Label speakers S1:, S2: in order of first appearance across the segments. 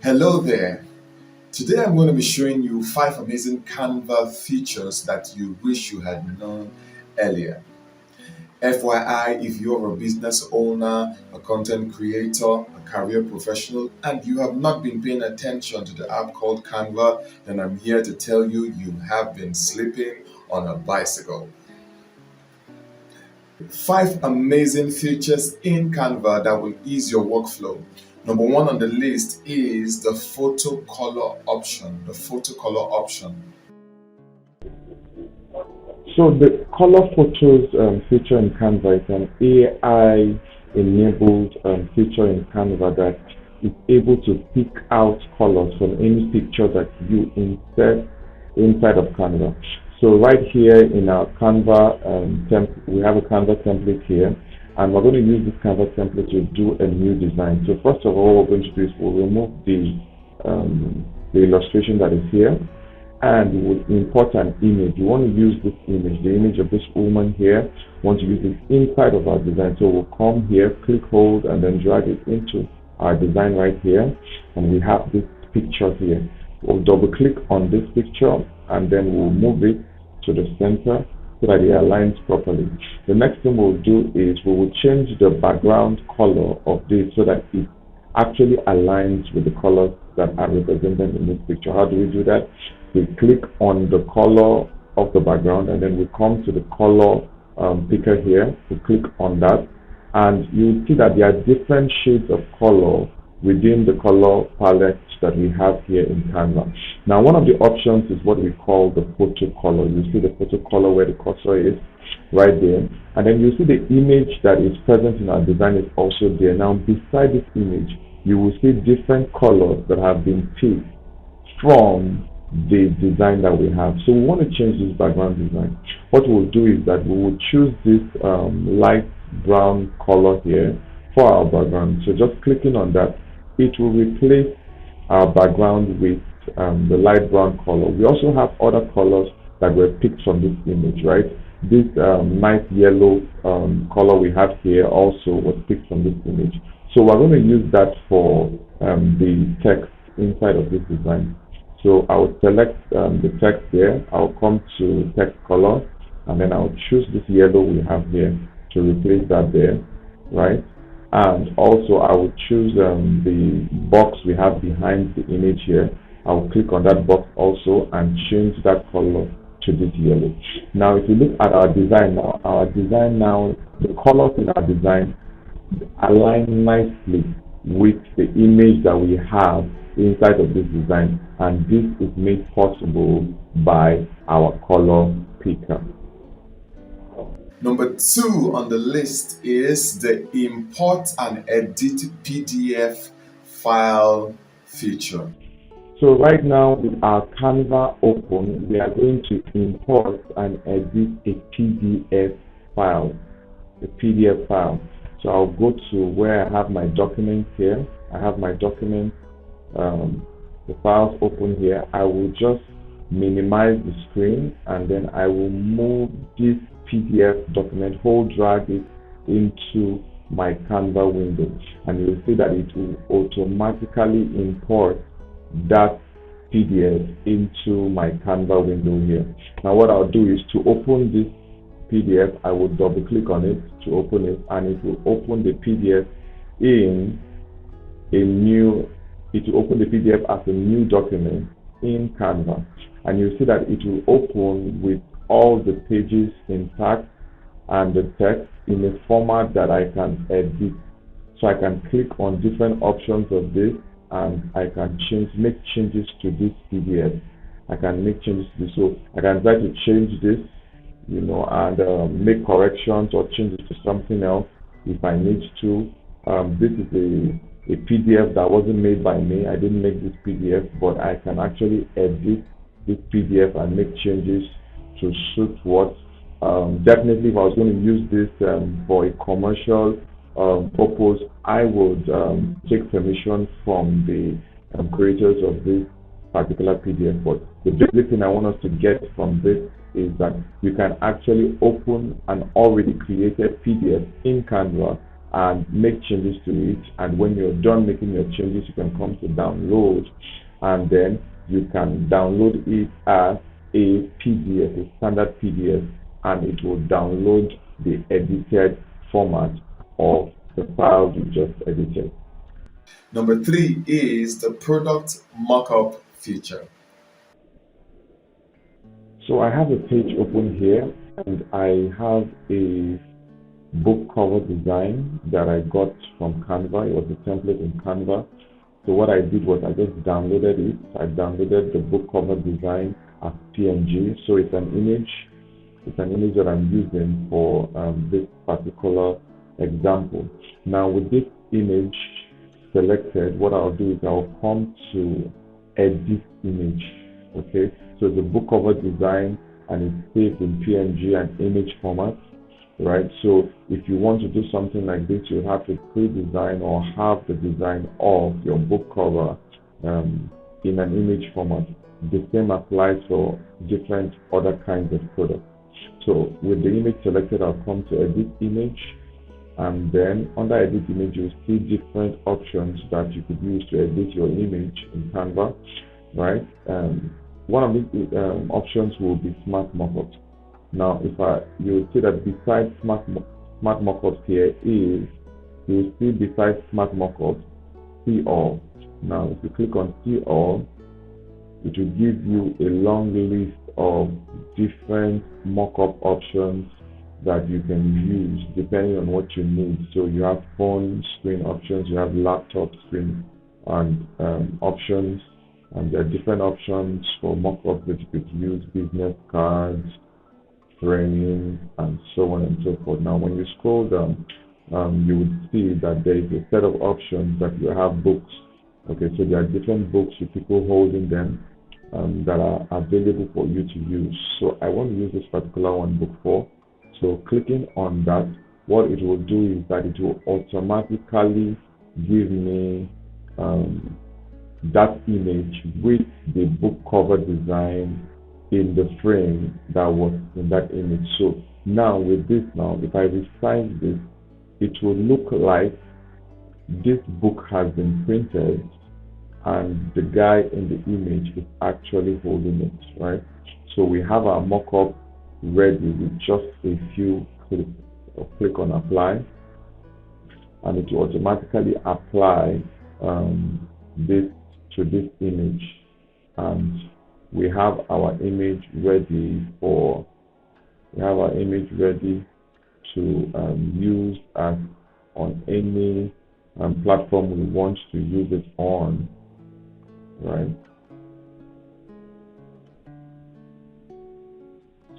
S1: Hello there. Today I'm going to be showing you 5 amazing Canva features that you wish you had known earlier. FYI, if you're a business owner, a content creator, a career professional, and you have not been paying attention to the app called Canva, then I'm here to tell you you have been sleeping on a bicycle. 5 amazing features in Canva that will ease your workflow. Number 1 on the list is the photo color option. The photo color option.
S2: So the color photos feature in Canva is an AI-enabled feature in Canva that is able to pick out colors from any picture that you insert inside of Canva. So right here in our Canva we have a Canva template here, and we're going to use this Canva template to do a new design. So first of all, what we're going to do is we'll remove the illustration that is here, and we will import an image. We want to use this image, the image of this woman here. We want to use it inside of our design. So we'll come here, click hold, and then drag it into our design right here, and we have this picture here. We'll double click on this picture, and then we'll move it to the center so that it aligns properly. The next thing we'll do is we will change the background color of this so that it actually aligns with the colors that are represented in this picture. How do we do that? We click on the color of the background, and then we come to the color picker here. We click on that, and you see that there are different shades of color within the color palette that we have here in Canva. Now, one of the options is what we call the photo color. You see the photo color where the cursor is right there, and then you see the image that is present in our design is also there. Now, beside this image, you will see different colors that have been picked from the design that we have. So we want to change this background design. What we'll do is that we will choose this light brown color here for our background. So just clicking on that, it will replace our background with the light brown color. We also have other colors that were picked from this image, right? This nice yellow color we have here also was picked from this image. So we're going to use that for the text inside of this design. So I will select the text there. I'll come to text color, and then I'll choose this yellow we have here to replace that there, right? And also I will choose the box we have behind the image here. I will click on that box also and change that color to this yellow. Now, if you look at our design now, the colors in our design align nicely with the image that we have inside of this design, and this is made possible by our color picker.
S1: Number 2 on the list is the import and edit PDF file feature.
S2: So right now with our Canva open, we are going to import and edit a PDF file. So I'll go to where I have my documents here. I have my documents, the files open here. I will just minimize the screen, and then I will move this PDF document, hold drag it into my Canva window, and you will see that it will automatically import that PDF into my Canva window here. Now what I'll do is to open this PDF, I will double click on it to open it, and it will open the PDF as a new document in Canva, and you see that it will open with all the pages intact and the text in a format that I can edit. So I can click on different options of this, and I can make changes to this PDF. I can make changes to this. So I can try to change this, and make corrections or change it to something else if I need to. This is a PDF that wasn't made by me. I didn't make this PDF, but I can actually edit this PDF and make changes to suit what. Definitely, if I was going to use this for a commercial purpose, I would take permission from the creators of this particular PDF. But the basic thing I want us to get from this is that you can actually open an already created PDF in Canva and make changes to it. And when you're done making your changes, you can come to download, and then you can download it as a PDF, a standard PDF, and it will download the edited format of the file you just edited.
S1: Number 3 is the product mockup feature.
S2: So I have a page open here, and I have a book cover design that I got from Canva. It was a template in Canva. So what I did was I just downloaded it. I downloaded the book cover design as PNG. So it's an image. It's an image that I'm using for this particular example. Now with this image selected, what I'll do is I'll come to edit image. Okay, so the book cover design, and it's saved in PNG and image format, right? So if you want to do something like this, you have to pre-design or have the design of your book cover in an image format. The same applies for different other kinds of products. So with the image selected, I'll come to edit image, and then under edit image, you'll see different options that you could use to edit your image in Canva, right? One of these options will be Smart Mockups. Now, you'll see that besides Smart Mockups here you'll see besides Smart Mockups, See All. Now, if you click on See All, it will give you a long list of different mockup options that you can use depending on what you need. So you have phone screen options, you have laptop screen and options, and there are different options for mockup that you could use: business cards, framing, and so on and so forth. Now, when you scroll down, you would see that there is a set of options that you have books. Okay, so there are different books with people holding them that are available for you to use. So I want to use this particular one, book 4. So clicking on that, what it will do is that it will automatically give me that image with the book cover design in the frame that was in that image. So now with this, if I resize this, it will look like this book has been printed and the guy in the image is actually holding it, right? So we have our mockup ready with just a few clicks. Click on apply, and it will automatically apply this to this image, and we have our image ready to use as on any platform we want to use it on, right?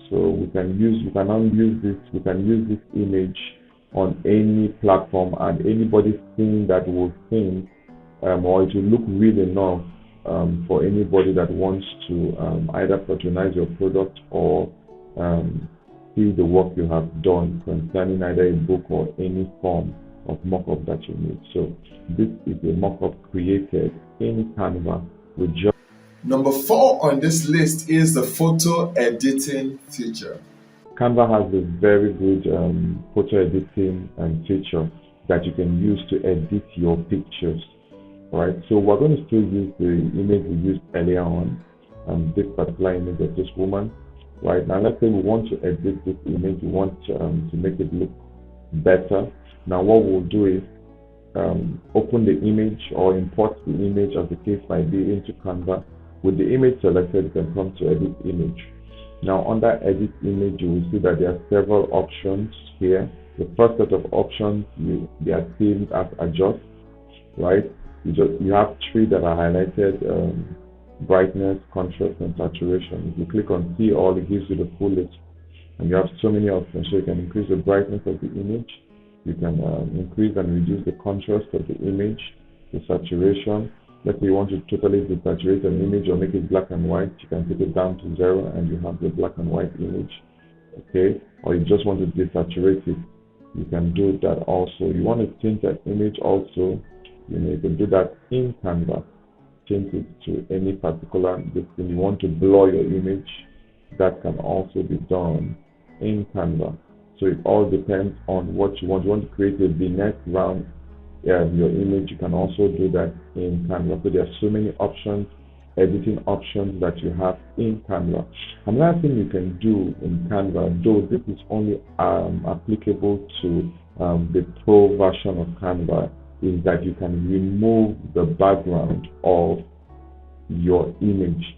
S2: So we can use this image on any platform, and anybody seeing that will think, or it will look real enough for anybody that wants to either patronize your product or see the work you have done concerning either a book or any form of mockup that you need. So this is a mockup created in Canva with just.
S1: Number 4 on this list is the photo editing feature.
S2: Canva has a very good photo editing feature that you can use to edit your pictures. Right, so we're going to still use the image we used earlier on, this particular image of this woman. Right, now let's say we want to edit this image, we want to make it look better. Now what we'll do is open the image or import the image, as the case might be, into Canva. With the image selected, you can come to edit image. Now under edit image, you will see that there are several options here. The first set of options, they are themed as adjust, right? You have 3 that are highlighted: brightness, contrast, and saturation. If you click on see all, it gives you the full list, and you have so many options. So you can increase the brightness of the image, you can increase and reduce the contrast of the image, the saturation. Let's say you want to totally desaturate an image or make it black and white, you can take it down to 0 and you have the black and white image. Okay, or you just want to desaturate it, you can do that also. You want to change that image also, you can do that in Canva. Change it to any particular thing. You want to blur your image, that can also be done in Canva. So it all depends on what you want. You want to create a vignette around your image, you can also do that in Canva. So there are so many options, editing options that you have in Canva. Another thing you can do in Canva, though this is only applicable to the pro version of Canva, is that you can remove the background of your image.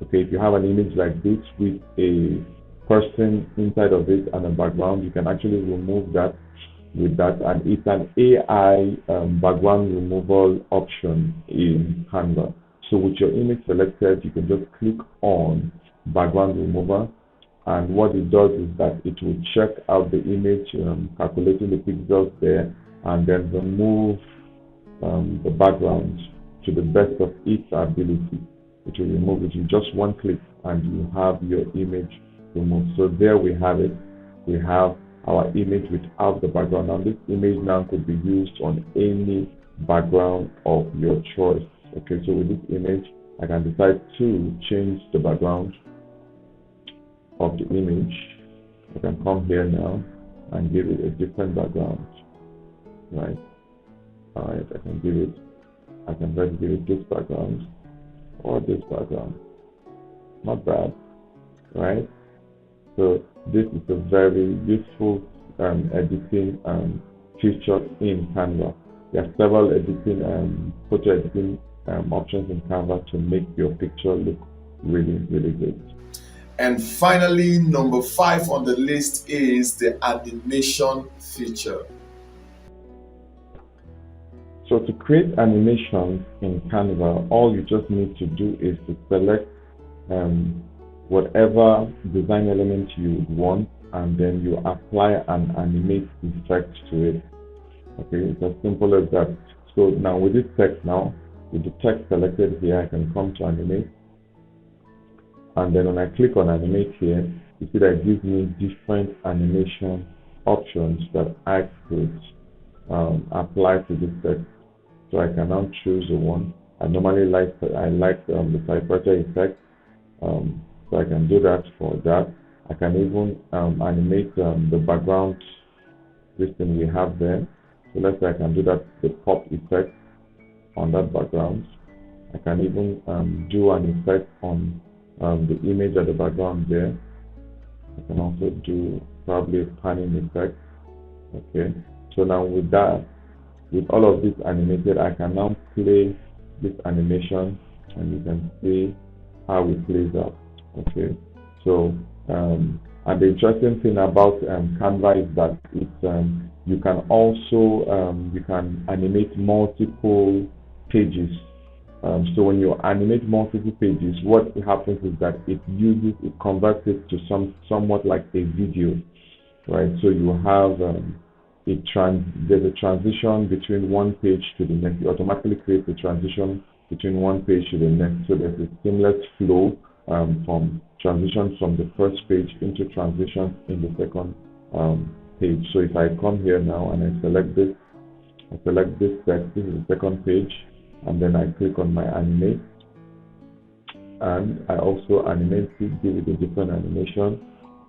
S2: Okay, if you have an image like this with a person inside of it and a background, you can actually remove that with that, and it's an AI background removal option in Canva. So with your image selected, you can just click on background remover, and what it does is that it will check out the image, calculating the pixels there, and then remove the background to the best of its ability. It will remove it in just one click, and you have your image removed. So there we have it. We have our image without the background. Now this image now could be used on any background of your choice. Okay, so with this image, I can decide to change the background of the image. I can come here now and give it a different background. Right. Alright, I can give it this background or this background. Not bad, right? So this is a very useful editing feature in Canva. There are several editing photo editing options in Canva to make your picture look really, really good.
S1: And finally, number 5 on the list is the animation feature.
S2: So to create animations in Canva, all you just need to do is to select whatever design element you would want, and then you apply an animate effect to it. Okay, it's as simple as that. So now with this text now, with the text selected here, I can come to animate, and then when I click on animate here, you see that it gives me different animation options that I could apply to this text. So I can now choose the one I normally like. I like the typewriter effect, so I can do that for that. I can even animate the background, this thing we have there. So let's say I can do that, the pop effect on that background. I can even do an effect on the image at the background there. I can also do probably a panning effect. Okay, so now with that, with all of this animated, I can now play this animation, and you can see how it plays out. Okay, so and the interesting thing about Canva is that you can also you can animate multiple pages. So when you animate multiple pages, what happens is that it converts it to somewhat like a video, right? So you have there's a transition between one page to the next. It automatically creates a transition between one page to the next. So there's a seamless flow from transition from the first page into transition in the second page. So if I come here now and I select this text, this is the second page, and then I click on my animate, and I also animate it, give it a different animation.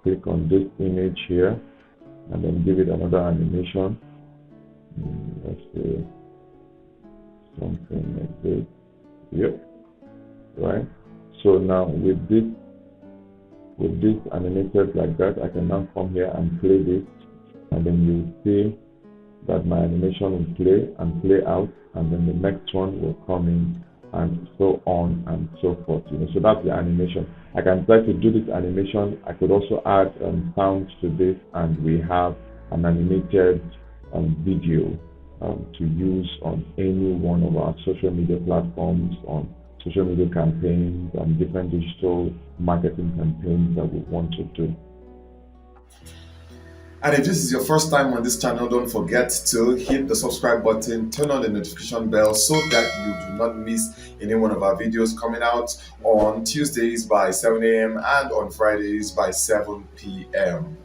S2: Click on this image here, and then give it another animation. Let's say something like this. Yep. Right. So now with this animated like that, I can now come here and play this, and then you see that my animation will play and play out, and then the next one will come in, and so on and so forth. So that's the animation. I can try to do this animation. I could also add sounds to this, and we have an animated video to use on any one of our social media platforms, on social media campaigns, and different digital marketing campaigns that we want to do.
S1: And if this is your first time on this channel, don't forget to hit the subscribe button, turn on the notification bell so that you do not miss any one of our videos coming out on Tuesdays by 7 a.m. and on Fridays by 7 p.m.